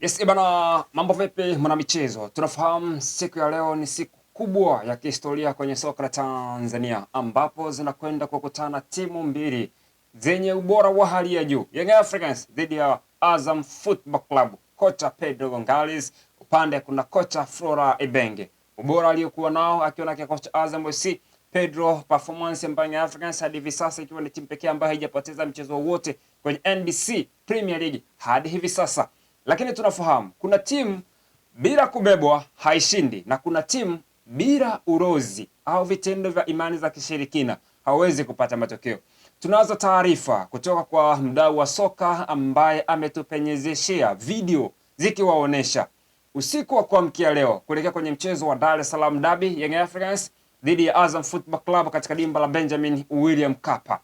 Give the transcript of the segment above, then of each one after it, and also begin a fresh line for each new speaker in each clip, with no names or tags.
Yes, bana, mambo vipi mwana michezo? Tunafahamu siku ya leo ni siku kubwa ya kihistoria kwenye soka la Tanzania ambapo zinakwenda kukutana timu mbili zenye ubora wa hali ya juu. Young Africans dhidi ya Azam Football Club. Kocha Pedro Gonzalez, upande kuna kocha Flora Ibenge. Ubora aliyokuwa nao akiwa na kocha Azam FC Pedro, performance ya Young Africans hadi hivi sasa ikiwa ni timu pekee ambayo haijapoteza mchezo wowote kwenye NBC Premier League hadi hivi sasa. Lakini tunafahamu kuna timu bila kubebwa haishindi na kuna timu bila urozi au vitendo vya imani za kishirikina hawezi kupata matokeo. Tunazo taarifa kutoka kwa mdau wa soka ambaye ametupenyezeshea video zikiwaonesha usiku wa kuamkia leo kuelekea kwenye mchezo wa Dar es Salaam Derby, Young Africans dhidi ya Azam Football Club katika dimba la Benjamin William Mkapa,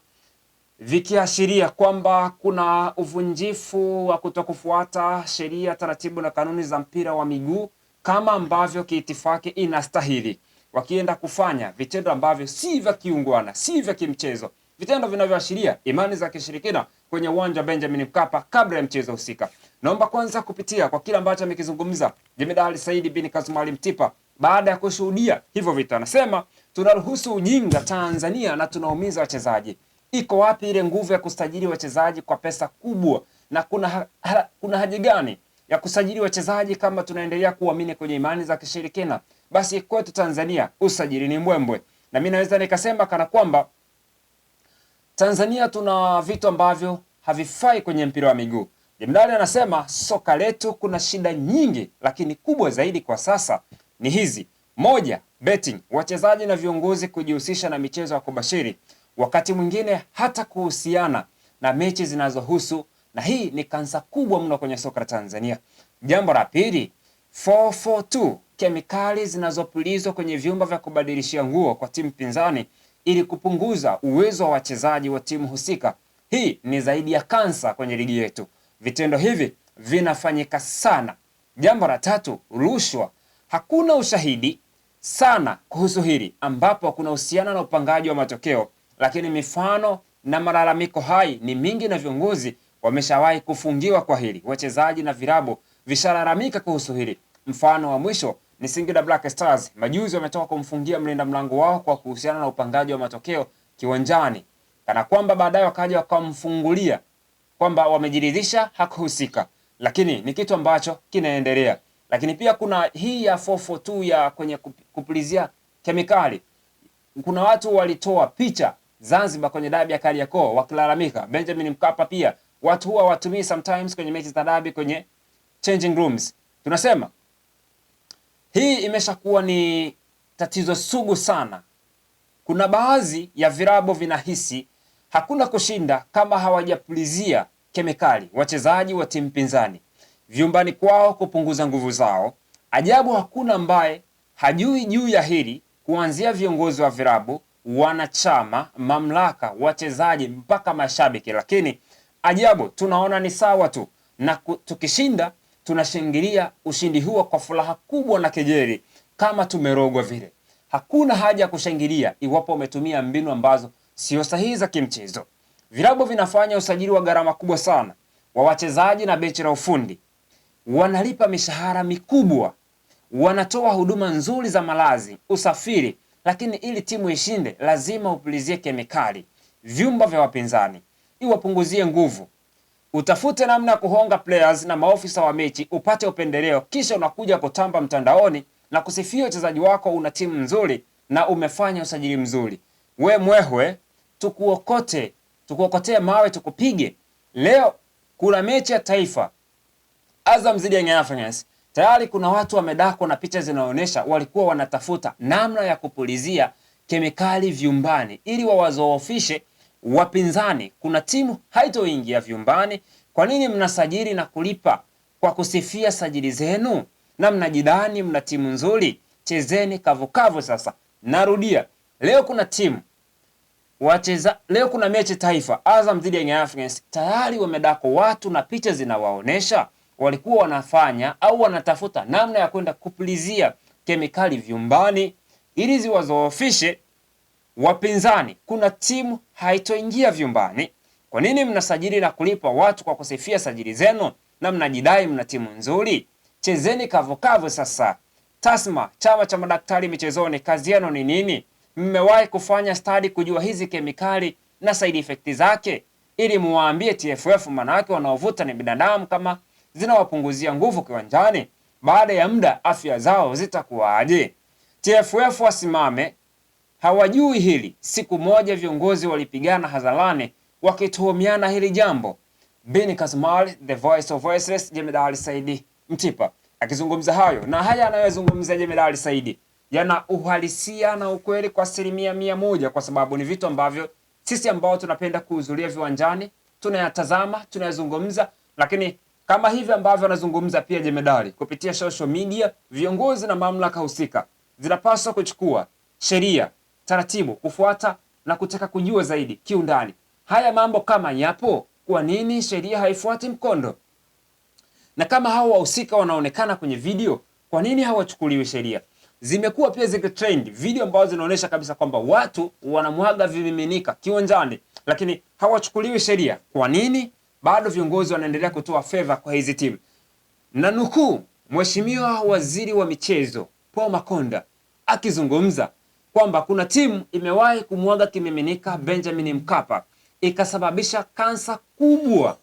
vikiashiria kwamba kuna uvunjifu wa kutokufuata sheria, taratibu na kanuni za mpira wa miguu kama ambavyo kiitifaki inastahili, wakienda kufanya vitendo ambavyo si vya kiungwana, si vya kimchezo, vitendo vinavyoashiria imani za kishirikina kwenye uwanja wa Benjamin Mkapa kabla ya mchezo husika. Naomba kwanza kupitia kwa kile ambacho amekizungumza Jemedali Saidi bin Kazumali Mtipa baada ya kushuhudia hivyo vitu. Anasema tunaruhusu ujinga Tanzania na tunaumiza wachezaji. Iko wapi ile nguvu ya kusajili wachezaji kwa pesa kubwa, na kuna haja gani ya kusajili wachezaji kama tunaendelea kuamini kwenye imani za kishirikina? Basi kwetu Tanzania usajili ni mbwembwe, na mimi naweza nikasema kana kwamba Tanzania tuna vitu ambavyo havifai kwenye mpira wa miguu. Jemdali anasema soka letu kuna shida nyingi, lakini kubwa zaidi kwa sasa ni hizi: moja, betting, wachezaji na viongozi kujihusisha na michezo ya kubashiri, wakati mwingine hata kuhusiana na mechi zinazohusu, na hii ni kansa kubwa mno kwenye soka la Tanzania. Jambo la pili, 442, kemikali zinazopulizwa kwenye vyumba vya kubadilishia nguo kwa timu pinzani ili kupunguza uwezo wa wachezaji wa timu husika. Hii ni zaidi ya kansa kwenye ligi yetu. Vitendo hivi vinafanyika sana. Jambo la tatu, rushwa. Hakuna ushahidi sana kuhusu hili ambapo kuna uhusiano na upangaji wa matokeo, lakini mifano na malalamiko hai ni mingi na viongozi wameshawahi kufungiwa kwa hili. Wachezaji na virabu vishalalamika kuhusu hili. Mfano wa mwisho ni Singida Black Stars. Majuzi wametoka kumfungia mlinda mlango wao kwa kuhusiana na upangaji wa matokeo kiwanjani, kana kwamba baadaye wakaja wakamfungulia kwamba wamejiridhisha hakuhusika, lakini ni kitu ambacho kinaendelea. Lakini pia kuna hii ya 442 ya kwenye kupulizia kemikali. Kuna watu walitoa picha Zanzibar kwenye dabi ya Kariakoo wakilalamika. Benjamin Mkapa pia watu huwa watumii sometimes kwenye mechi za dabi kwenye changing rooms. Tunasema hii imeshakuwa ni tatizo sugu sana. Kuna baadhi ya virabu vinahisi hakuna kushinda kama hawajapulizia kemikali wachezaji wa timu pinzani vyumbani kwao kupunguza nguvu zao. Ajabu hakuna ambaye hajui juu ya hili, kuanzia viongozi wa virabu, wanachama, mamlaka, wachezaji mpaka mashabiki. Lakini ajabu tunaona ni sawa tu, na tukishinda tunashangilia ushindi huo kwa furaha kubwa na kejeli kama tumerogwa vile. Hakuna haja ya kushangilia iwapo umetumia mbinu ambazo sio sahihi za kimchezo. Virabu vinafanya usajili wa gharama kubwa sana wa wachezaji na benchi la ufundi, wanalipa mishahara mikubwa, wanatoa huduma nzuri za malazi, usafiri, lakini ili timu ishinde lazima upulizie kemikali vyumba vya wapinzani, iwapunguzie nguvu, utafute namna ya kuhonga players na maofisa wa mechi, upate upendeleo, kisha unakuja kutamba mtandaoni na kusifia wachezaji wako una timu nzuri na umefanya usajili mzuri. We mwehwe, tukuokotee mawe tukupige. Leo kuna mechi ya taifa Azam dhidi ya Young Africans. Tayari kuna watu wamedakwa na picha zinaonyesha walikuwa wanatafuta namna ya kupulizia kemikali vyumbani ili wawazoofishe wapinzani. Kuna timu haitoingia vyumbani. Kwa nini mnasajili na kulipa kwa kusifia sajili zenu na mnajidani mna timu nzuri? Chezeni kavukavu. Sasa narudia, leo kuna mechi taifa Azam dhidi ya Young Africans. Tayari wamedakwa watu na picha zinawaonesha walikuwa wanafanya au wanatafuta namna ya kwenda kupulizia kemikali vyumbani ili ziwazoofishe wapinzani. Kuna timu haitoingia vyumbani. Kwa nini mnasajili na kulipa watu kwa kusifia sajili zenu na mnajidai mna timu nzuri? Chezeni kavukavu sasa. TASMA, chama cha madaktari michezoni, kazi yenu ni nini? Mmewahi kufanya study kujua hizi kemikali na side effect zake, ili muwaambie TFF, manake wanaovuta ni binadamu, kama zinawapunguzia nguvu kiwanjani, baada ya muda afya zao zitakuwaje? TFF wasimame. Hawajui hili. Siku moja viongozi walipigana hadharani wakituhumiana hili jambo. Bin Kasmal, the voice of voiceless, Jemedari Saidi Mtipa akizungumza hayo, na haya anayozungumza Jemedari Saidi yana uhalisia na ukweli kwa 100%, kwa sababu ni vitu ambavyo sisi ambao tunapenda kuhudhuria viwanjani tunayatazama, tunayazungumza. Lakini kama hivi ambavyo anazungumza pia Jemedari kupitia social media, viongozi na mamlaka husika zinapaswa kuchukua sheria, taratibu, kufuata na kutaka kujua zaidi kiundani. Haya mambo kama yapo, kwa nini sheria haifuati mkondo? Na kama hao wahusika wanaonekana kwenye video, kwa nini hawachukuliwi sheria? Zimekuwa pia zikitrend video ambazo zinaonyesha kabisa kwamba watu wanamwaga vimiminika kiwanjani, lakini hawachukuliwi sheria. Kwa nini? Bado viongozi wanaendelea kutoa favor kwa hizi timu. Na nukuu Mheshimiwa Waziri wa Michezo Paul Makonda akizungumza kwamba kuna timu imewahi kumwaga kimiminika Benjamin Mkapa ikasababisha kansa kubwa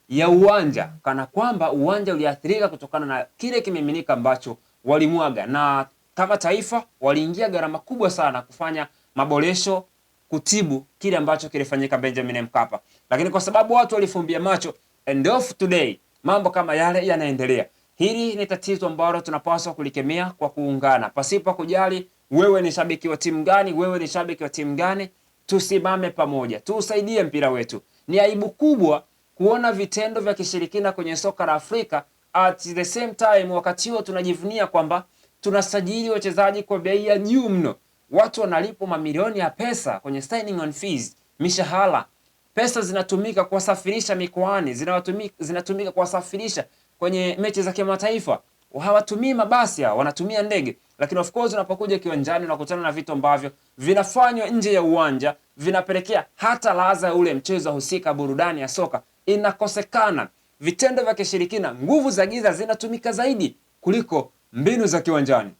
ya uwanja, kana kwamba uwanja uliathirika kutokana na kile kimiminika ambacho walimwaga, na kama taifa waliingia gharama kubwa sana kufanya maboresho kutibu kile ambacho kilifanyika Benjamin Mkapa. Lakini kwa sababu watu walifumbia macho, end of today mambo kama yale yanaendelea. Hili ni tatizo ambalo tunapaswa kulikemea kwa kuungana, pasipo kujali wewe ni shabiki wa timu gani, wewe ni shabiki wa timu gani. Tusimame pamoja, tuusaidie mpira wetu. Ni aibu kubwa kuona vitendo vya kishirikina kwenye soka la Afrika, at the same time wakati huo tunajivunia kwamba tunasajili wachezaji kwa bei ya juu mno. Watu wanalipwa mamilioni ya pesa kwenye signing on fees, mishahara. Pesa zinatumika kuwasafirisha mikoani, zinatumika kuwasafirisha kwenye mechi za kimataifa. Hawatumii mabasi, wanatumia ndege. Lakini of course unapokuja kiwanjani unakutana na vitu ambavyo vinafanywa nje ya uwanja, vinapelekea hata ladha ya ule mchezo husika, burudani ya soka inakosekana. Vitendo vya kishirikina, nguvu za giza zinatumika zaidi kuliko mbinu za kiwanjani.